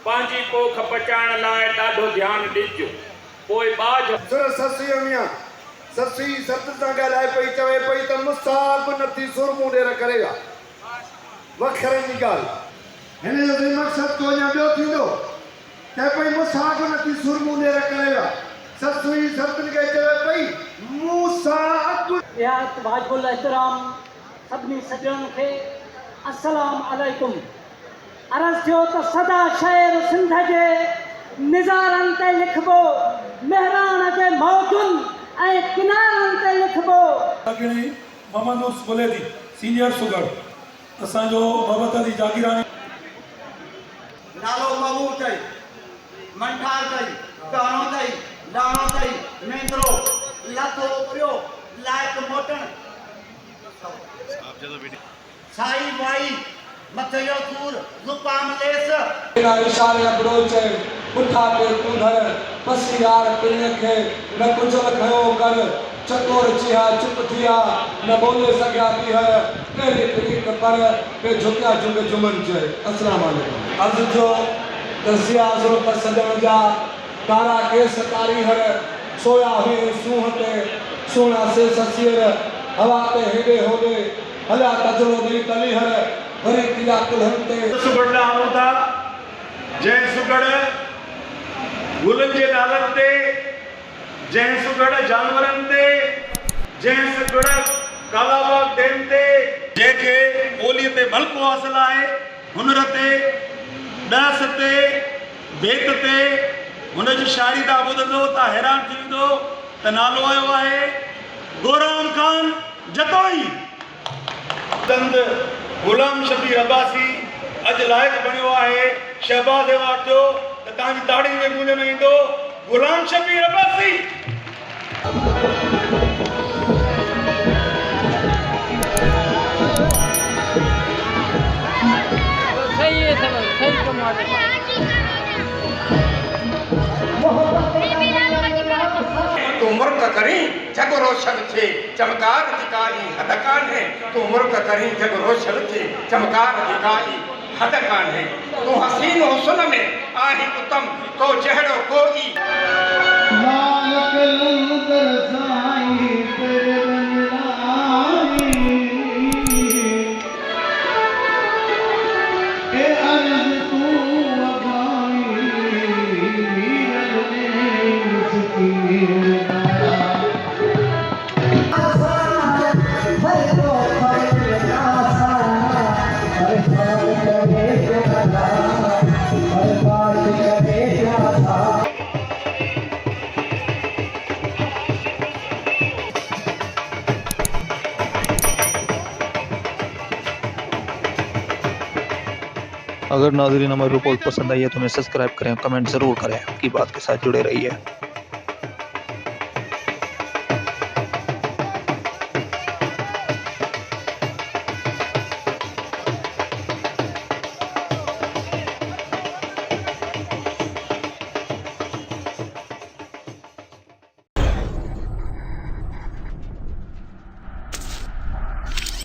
पांजी पोख बचाइण लाइ ॾाढो ध्यानु ॾिजो। पोइ बाज ससी मियां ससी सत सां ॻाल्हाए पई चवे पई त मुसाब नथी सुर मूं ॾेर करेगा वखरनि जी ॻाल्हि हिन जो मक़सदु को अञा ॿियो थींदो चए पई मुसाब नथी सुर मूं ॾेर करेगा ससुई सतनि खे चवे पई मुसाब वाजिबुल एहतराम सभिनी सजणनि खे अस्सलाम अलैकुम। अर्ज़ थियो त सदा शेर सिंध जे निज़ारनि ते लिखबो मेहरान जे मौजुनि ऐं किनारनि ते लिखबो। अॻिणी मोहम्मद बोले थी सीनियर सुगर असांजो मोहब्बत जी जागीरानी नालो महबूब अथई मंठार अथई गानो अथई लाणो अथई मेंदरो लथो पियो लाइक मोटण साई भाई मथे जो सूर जुकाम लेस बिना इशारे अब्रोच पुठा पे कूधर पसी यार पिने खे न कुछ खयो कर चकोर चिहा चुप थिया न बोले सघिया थी है कहिड़ी तरीक़ पर पे झुकिया झुक जुमन चए। अस्सलाम वालेकुम। अर्ज़ जो तसिया ज़रूरत सजण जा कारा केस कारी हर सोया हुई सूह ते सोना से ससियर हवा ते हेडे होडे हला तजरो दी तली हर भरी किया कुलहते सुगड़ होता जय सुगड़ गुलन जे नालन ते जय सुगड़ जानवरन ते जय सुगड़ कालाबाग डैम ते जेके ॿोलीअ ते मलको हासिल आहे हुनर ते ॾस ते बेत ते हुन जी शाइरी ता ॿुधंदो त हैरान थी वेंदो त नालो आयो आहे गोराम खान जतोई दंद गुलाम शबीर अब्बासी अज लायक बणियो आहे शहबाज अवार्ड जो त तव्हांजी ताड़ी में गूंज में ईंदो गुलाम शबीर अब्बासी। तू मुर्क करी जग रोशन थे चमकार दिखाई हदकान है तू मुर्क करी जग रोशन थे चमकार दिखाई हदकान है तू हसीन हुस्न में आही उत्तम तो चेहरो कोई नानक लंगर साईं तेरे बनिलाई ए अर्ज़ तू वगाई वीरन ने मुस्किन अगर नाज़रीन हमारी रिपोर्ट पसंद आई है तो हमें सब्सक्राइब करें, कमेंट ज़रूर करें, आपकी बात के साथ जुड़े रहिए।